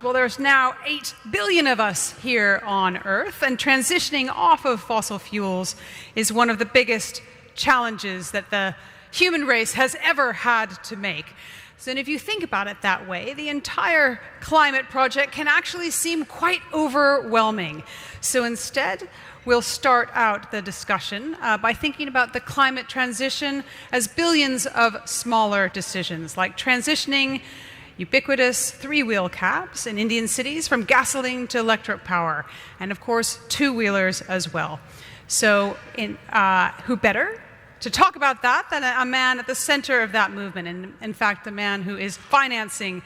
Well, there's now 8 billion of us here on Earth, and transitioning off of fossil fuels is one of the biggest challenges that the human race has ever had to make. So if you think about it that way, the entire climate project can actually seem quite overwhelming. So instead, we'll start out the discussion by thinking about the climate transition as billions of smaller decisions, like transitioning ubiquitous three-wheel cabs in Indian cities from gasoline to electric power, and of course, two-wheelers as well. So who better to talk about that than a man at the center of that movement, and in fact, the man who is financing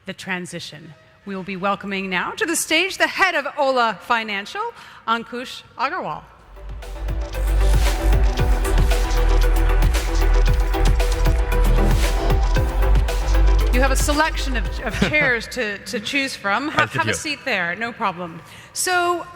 the transition. We will be welcoming now to the stage the head of Ola Financial, Ankush Aggarwal. You have a selection of chairs to choose from. Have a seat there, no problem. So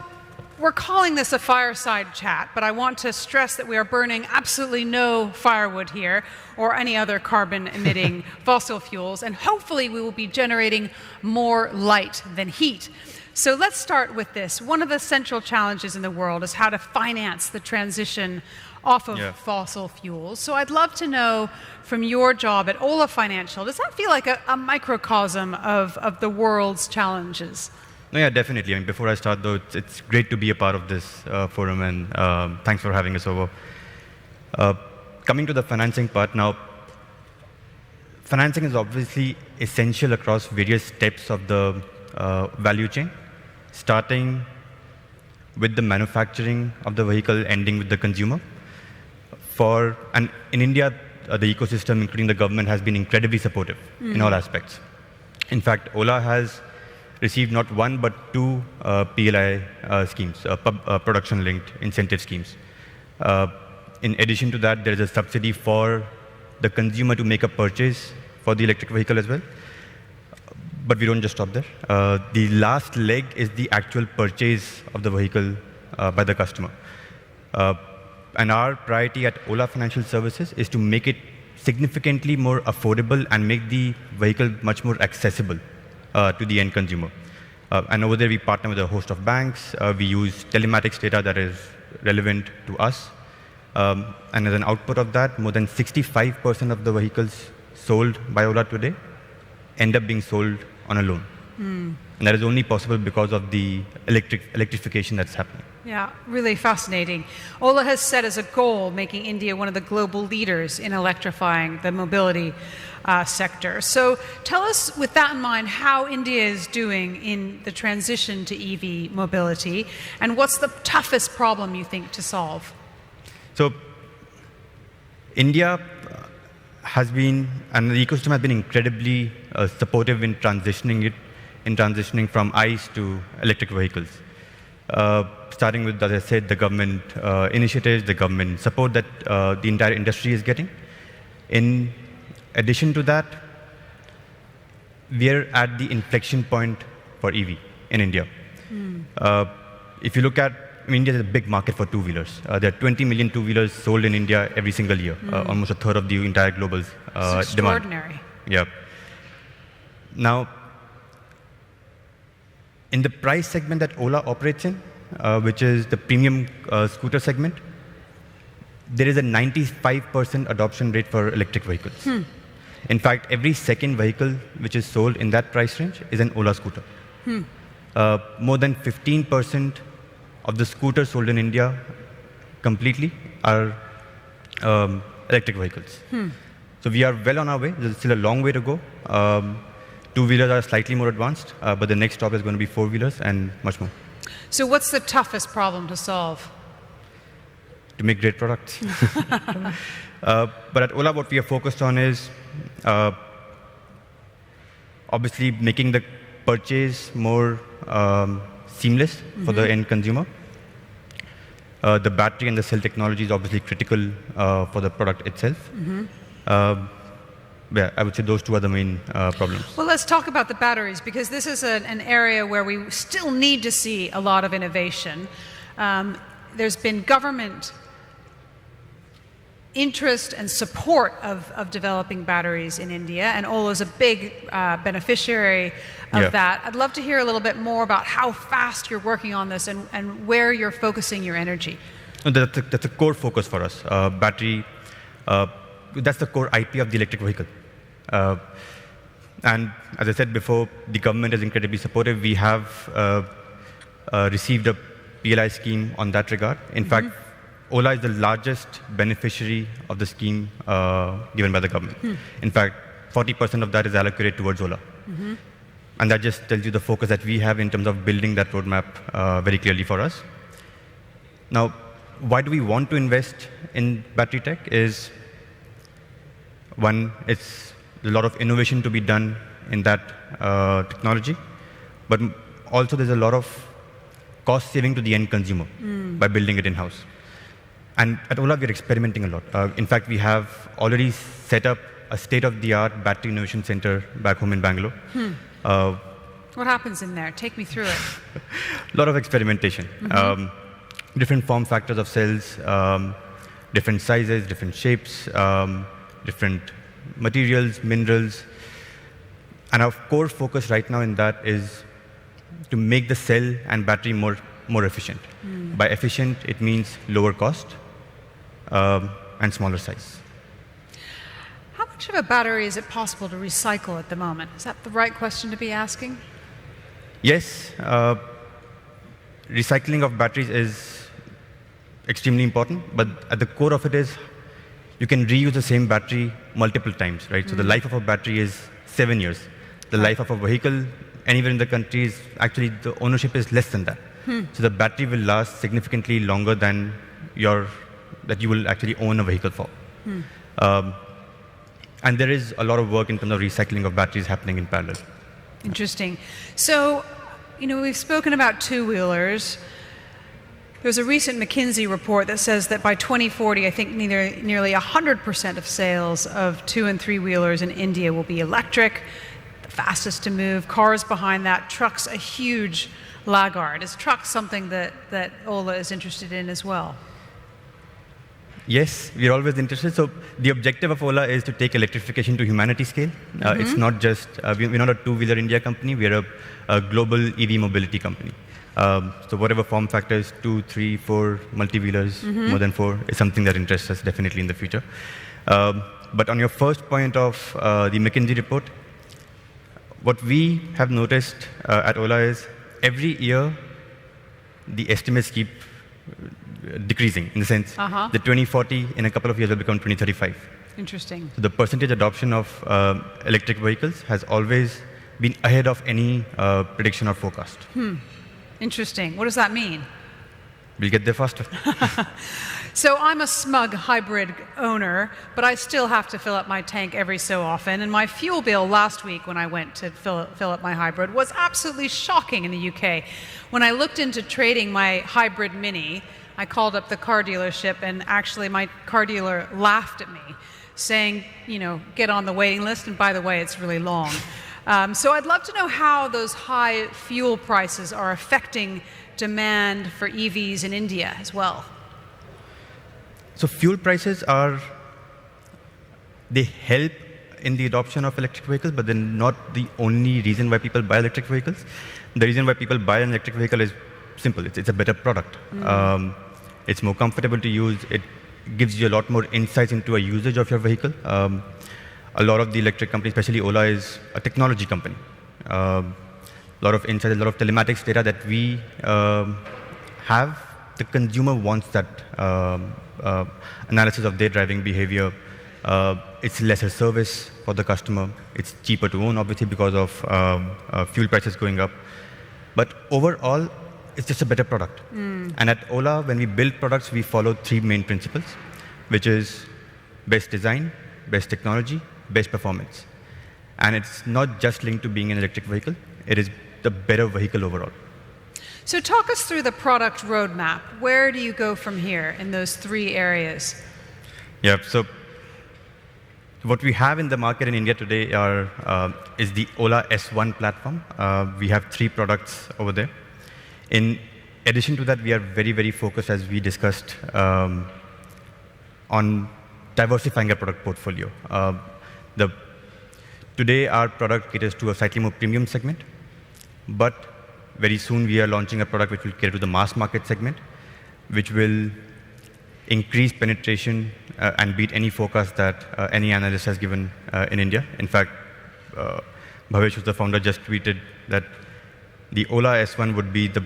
we're calling this a fireside chat, but I want to stress that we are burning absolutely no firewood here or any other carbon-emitting fossil fuels, and hopefully we will be generating more light than heat. So let's start with this. One of the central challenges in the world is how to finance the transition off of fossil fuels. So I'd love to know from your job at Ola Financial, does that feel like a microcosm of the world's challenges? No, yeah, definitely. I mean, before I start, though, it's great to be a part of this forum, and thanks for having us over. Coming to the financing part now, financing is obviously essential across various steps of the value chain, starting with the manufacturing of the vehicle, ending with the consumer. And in India, the ecosystem, including the government, has been incredibly supportive in all aspects. In fact, Ola has received not one but two PLI schemes, production-linked incentive schemes. In addition to that, there is a subsidy for the consumer to make a purchase for the electric vehicle as well. But we don't just stop there. The last leg is the actual purchase of the vehicle by the customer. And our priority at Ola Financial Services is to make it significantly more affordable and make the vehicle much more accessible to the end consumer. And over there, we partner with a host of banks. We use telematics data that is relevant to us. And as an output of that, more than 65% of the vehicles sold by Ola today end up being sold on a loan. And that is only possible because of the electrification that's happening. Yeah, really fascinating. Ola has set as a goal making India one of the global leaders in electrifying the mobility sector. So tell us, with that in mind, how India is doing in the transition to EV mobility, and what's the toughest problem you think to solve? So India has been, and the ecosystem has been incredibly supportive in transitioning from ICE to electric vehicles. Starting with, as I said, the government initiatives, the government support that the entire industry is getting. In addition to that, we are at the inflection point for EV in India. If you look at, India is a big market for two-wheelers. There are 20 million two-wheelers sold in India every single year, almost a third of the entire global demand. Extraordinary. Yeah. Now, in the price segment that Ola operates in, which is the premium scooter segment, there is a 95% adoption rate for electric vehicles. In fact, every second vehicle which is sold in that price range is an Ola scooter. More than 15% of the scooters sold in India completely are electric vehicles. So we are well on our way. There's still a long way to go. Two-wheelers are slightly more advanced, but the next stop is going to be four-wheelers and much more. So what's the toughest problem to solve? To make great products. But at Ola, what we are focused on is obviously making the purchase more seamless for the end consumer. The battery and the cell technology is obviously critical for the product itself. Yeah, I would say those two are the main problems. Well, let's talk about the batteries, because this is an area where we still need to see a lot of innovation. There's been government interest and support of developing batteries in India, and Ola is a big beneficiary of that. I'd love to hear a little bit more about how fast you're working on this and where you're focusing your energy. That's a core focus for us. Battery, that's the core IP of the electric vehicle. And as I said before, the government is incredibly supportive. We have received a PLI scheme on that regard. In fact, Ola is the largest beneficiary of the scheme given by the government. In fact, 40% of that is allocated towards Ola. And that just tells you the focus that we have in terms of building that roadmap very clearly for us. Now, why do we want to invest in battery tech is, one, it's a lot of innovation to be done in that technology, but also there's a lot of cost saving to the end consumer by building it in-house. And at Ola, we're experimenting a lot. In fact, we have already set up a state-of-the-art battery innovation center back home in Bangalore. What happens in there? Take me through it. A lot of experimentation. Different form factors of cells, different sizes, different shapes, different materials, minerals. And our core focus right now in that is to make the cell and battery more efficient. By efficient, it means lower cost and smaller size. How much of a battery is it possible to recycle at the moment? Is that the right question to be asking? Yes. Recycling of batteries is extremely important, but at the core of it is you can reuse the same battery multiple times, right? So the life of a battery is 7 years. The life of a vehicle anywhere in the country is actually, the ownership is less than that. So the battery will last significantly longer than that you will actually own a vehicle for. And there is a lot of work in terms of recycling of batteries happening in parallel. Interesting. So, we've spoken about two-wheelers. There's a recent McKinsey report that says that by 2040, I think nearly 100% of sales of two- and three-wheelers in India will be electric, the fastest to move. Cars behind that, trucks a huge laggard. Is trucks something that Ola is interested in as well? Yes, we're always interested. So the objective of Ola is to take electrification to humanity scale. It's not just, we're not a two-wheeler India company, we're a global EV mobility company. So whatever form factors, 2, 3, 4 multi-wheelers, more than 4, is something that interests us definitely in the future. But on your first point of the McKinsey report, what we have noticed at Ola is every year the estimates keep decreasing, in the sense that 2040 in a couple of years will become 2035. Interesting. So the percentage adoption of electric vehicles has always been ahead of any prediction or forecast. Interesting. What does that mean? We'll get there faster. So I'm a smug hybrid owner, but I still have to fill up my tank every so often. And my fuel bill last week when I went to fill up my hybrid was absolutely shocking in the UK. When I looked into trading my hybrid Mini, I called up the car dealership, and actually my car dealer laughed at me, saying, get on the waiting list, and by the way, it's really long. So I'd love to know how those high fuel prices are affecting demand for EVs in India as well. So fuel prices they help in the adoption of electric vehicles, but they're not the only reason why people buy electric vehicles. The reason why people buy an electric vehicle is simple. It's a better product. It's more comfortable to use. It gives you a lot more insights into a usage of your vehicle. A lot of the electric companies, especially Ola, is a technology company. A lot of insights, a lot of telematics data that we have. The consumer wants that analysis of their driving behavior. It's lesser service for the customer. It's cheaper to own, obviously, because of fuel prices going up. But overall, it's just a better product. And at Ola, when we build products, we follow 3 main principles, which is best design, best technology, best performance. And it's not just linked to being an electric vehicle. It is the better vehicle overall. So talk us through the product roadmap. Where do you go from here in those 3 areas? Yeah, so what we have in the market in India today is the Ola S1 platform. We have 3 products over there. In addition to that, we are very, very focused, as we discussed, on diversifying our product portfolio. Today, our product caters to a slightly more premium segment, but very soon we are launching a product which will cater to the mass market segment, which will increase penetration and beat any forecast that any analyst has given in India. In fact, Bhavesh, who's the founder, just tweeted that the Ola S1 would be the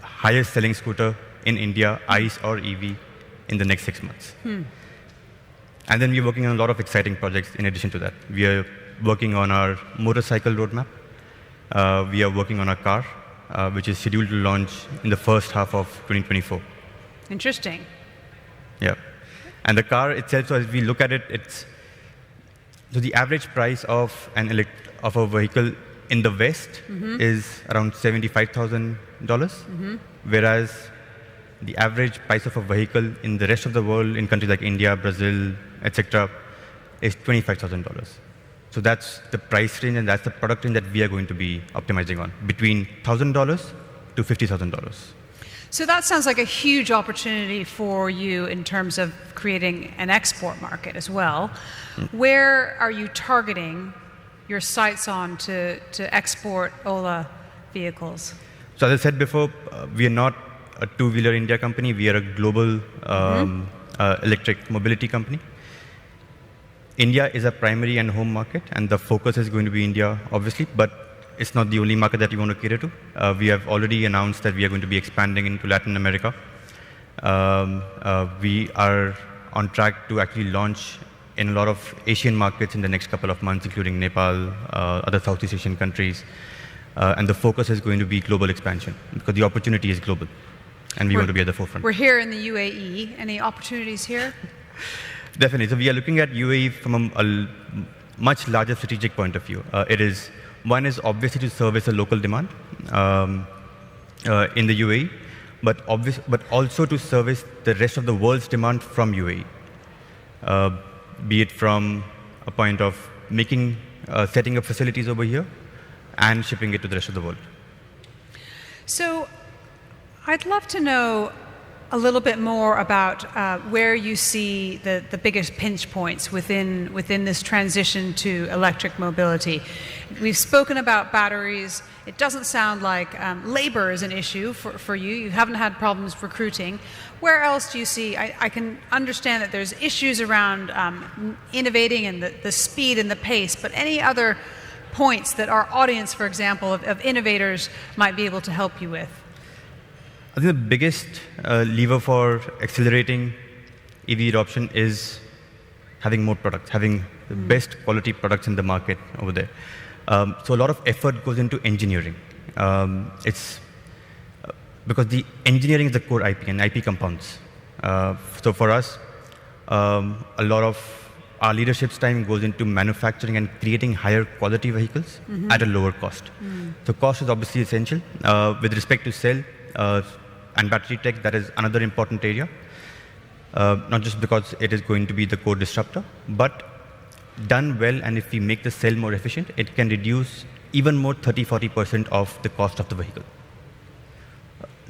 highest selling scooter in India, ICE or EV, in the next 6 months. And then we're working on a lot of exciting projects in addition to that. We are working on our motorcycle roadmap. We are working on a car, which is scheduled to launch in the first half of 2024. Interesting. Yeah. And the car itself, so as we look at it, so the average price of a vehicle in the West is around $75,000, whereas the average price of a vehicle in the rest of the world, in countries like India, Brazil, etc., is $25,000. So that's the price range, and that's the product range that we are going to be optimizing on, between $1,000 to $50,000. So that sounds like a huge opportunity for you in terms of creating an export market as well. Where are you targeting your sights on to export Ola vehicles? So as I said before, we are not a two-wheeler India company. We are a global electric mobility company. India is a primary and home market, and the focus is going to be India, obviously, but it's not the only market that we want to cater to. We have already announced that we are going to be expanding into Latin America. We are on track to actually launch in a lot of Asian markets in the next couple of months, including Nepal, other Southeast Asian countries. And the focus is going to be global expansion, because the opportunity is global, and we want to be at the forefront. We're here in the UAE. Any opportunities here? Definitely. So we are looking at UAE from a much larger strategic point of view. One is obviously to service a local demand in the UAE, but also to service the rest of the world's demand from UAE, be it from a point of setting up facilities over here and shipping it to the rest of the world. So I'd love to know a little bit more about where you see the biggest pinch points within this transition to electric mobility. We've spoken about batteries. It doesn't sound like labor is an issue for you. You haven't had problems recruiting. Where else do you see? I can understand that there's issues around innovating and the speed and the pace, but any other points that our audience, for example, of innovators might be able to help you with? I think the biggest lever for accelerating EV adoption is having more products, having the best quality products in the market over there. So a lot of effort goes into engineering. It's because the engineering is the core IP, and IP compounds. So for us, a lot of our leadership's time goes into manufacturing and creating higher quality vehicles at a lower cost. So cost is obviously essential. With respect to cell and battery tech, that is another important area. Not just because it is going to be the core disruptor, but done well, and if we make the cell more efficient, it can reduce even more 30-40% of the cost of the vehicle.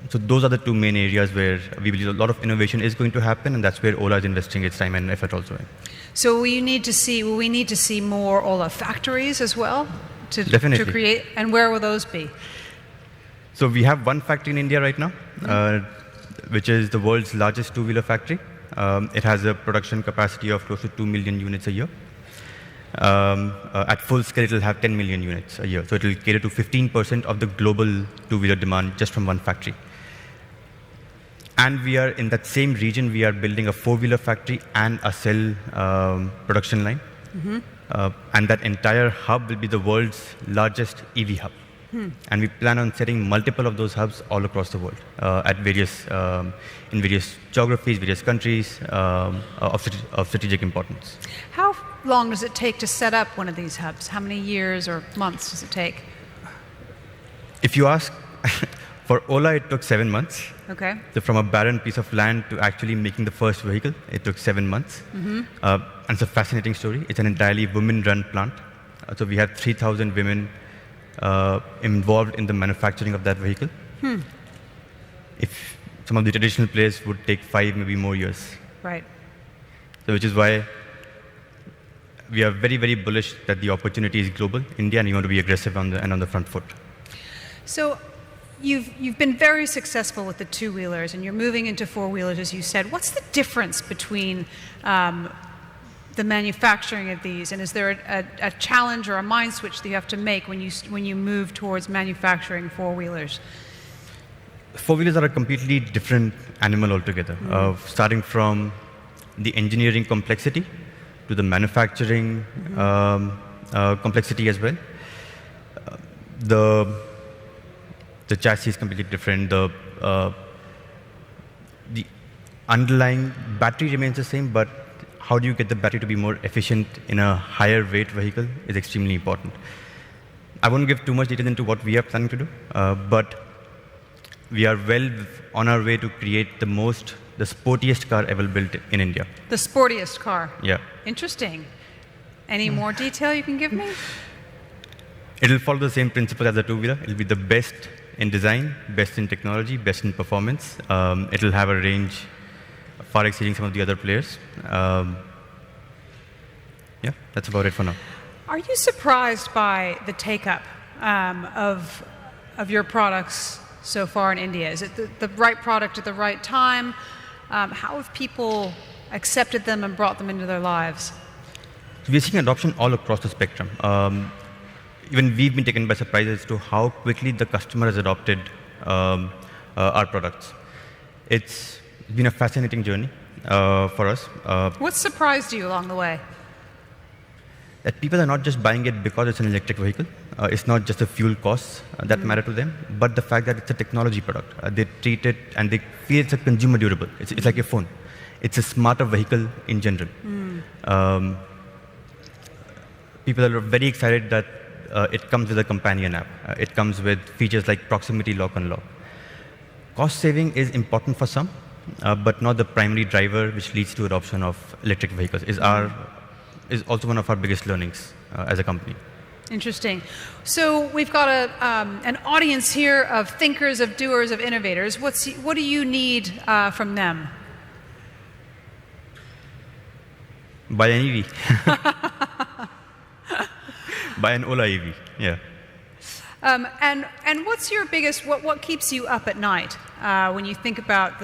So those are the two main areas where we believe a lot of innovation is going to happen, and that's where Ola is investing its time and effort also in. So will we need to see more Ola factories as well to create, and where will those be? So we have one factory in India right now, which is the world's largest two-wheeler factory. It has a production capacity of close to 2 million units a year. At full scale, it will have 10 million units a year. So it will cater to 15% of the global two-wheeler demand just from one factory. And we are in that same region, we are building a four-wheeler factory and a cell production line. And that entire hub will be the world's largest EV hub. And we plan on setting multiple of those hubs all across the world in various geographies, various countries of strategic importance. How long does it take to set up one of these hubs? How many years or months does it take? If you ask, for Ola, it took 7 months. Okay. So from a barren piece of land to actually making the first vehicle, it took 7 months. And it's a fascinating story. It's an entirely women-run plant. So we had 3,000 women involved in the manufacturing of that vehicle. If some of the traditional players would take 5, maybe more years. Right. So which is why we are very, very bullish that the opportunity is global, India, and we want to be aggressive on the front foot. So you've been very successful with the two-wheelers, and you're moving into four-wheelers, as you said. What's the difference between the manufacturing of these, and is there a challenge or a mind switch that you have to make when you move towards manufacturing four-wheelers? Four-wheelers are a completely different animal altogether, starting from the engineering complexity to the manufacturing complexity as well. The chassis is completely different. The underlying battery remains the same, but how do you get the battery to be more efficient in a higher weight vehicle is extremely important. I won't give too much detail into what we are planning to do, but we are well on our way to create the sportiest car ever built in India. The sportiest car? Yeah. Interesting. Any more detail you can give me? It'll follow the same principle as a two-wheeler. It'll be the best in design, best in technology, best in performance. It'll have a range far exceeding some of the other players. Yeah, that's about it for now. Are you surprised by the take-up of your products so far in India? Is it the right product at the right time? How have people accepted them and brought them into their lives? We're seeing adoption all across the spectrum. Even we've been taken by surprise as to how quickly the customer has adopted our products. It's been a fascinating journey for us. What surprised you along the way? That people are not just buying it because it's an electric vehicle. It's not just the fuel costs that matter to them, but the fact that it's a technology product. They treat it and they feel it's a consumer durable. It's like a phone. It's a smarter vehicle in general. People are very excited that it comes with a companion app. It comes with features like proximity lock unlock. Cost saving is important for some, but not the primary driver which leads to adoption of electric vehicles. Is also one of our biggest learnings as a company. Interesting. So we've got an audience here of thinkers, of doers, of innovators. What do you need from them? Buy an EV. Buy an Ola EV, yeah. And what's your biggest, what keeps you up at night when you think about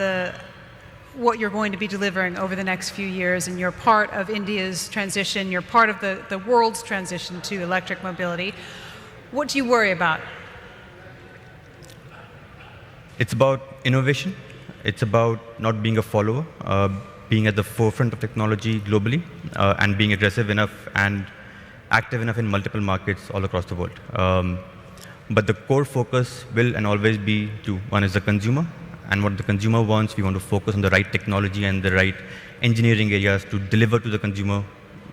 what you're going to be delivering over the next few years, and you're part of India's transition, you're part of the world's transition to electric mobility. What do you worry about? It's about innovation. It's about not being a follower, being at the forefront of technology globally, and being aggressive enough and active enough in multiple markets all across the world. But the core focus will and always be one is the consumer, and what the consumer wants. We want to focus on the right technology and the right engineering areas to deliver to the consumer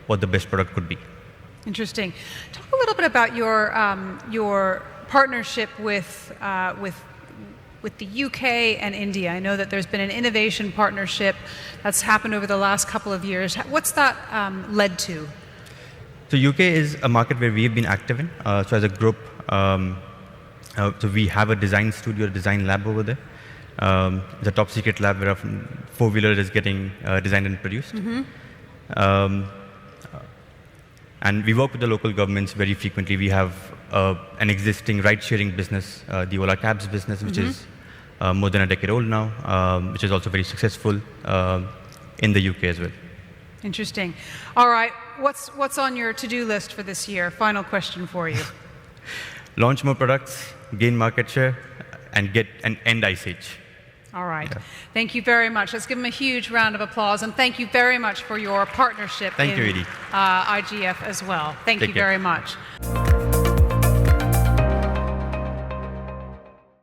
what the best product could be. Interesting. Talk a little bit about your partnership with the UK and India. I know that there's been an innovation partnership that's happened over the last couple of years. What's that led to? So UK is a market where we've been active in. So as a group, so we have a design studio, a design lab over there. It's a top secret lab where a four-wheeler is getting designed and produced. And we work with the local governments very frequently. We have an existing ride-sharing business, the Ola Cabs business, which is more than a decade old now, which is also very successful in the UK as well. Interesting. All right, what's on your to-do list for this year? Final question for you. Launch more products, gain market share, and end Ice Age. All right. Yeah. Thank you very much. Let's give them a huge round of applause, and thank you very much for your partnership Thank you, Edie. IGF as well. Thank you very much.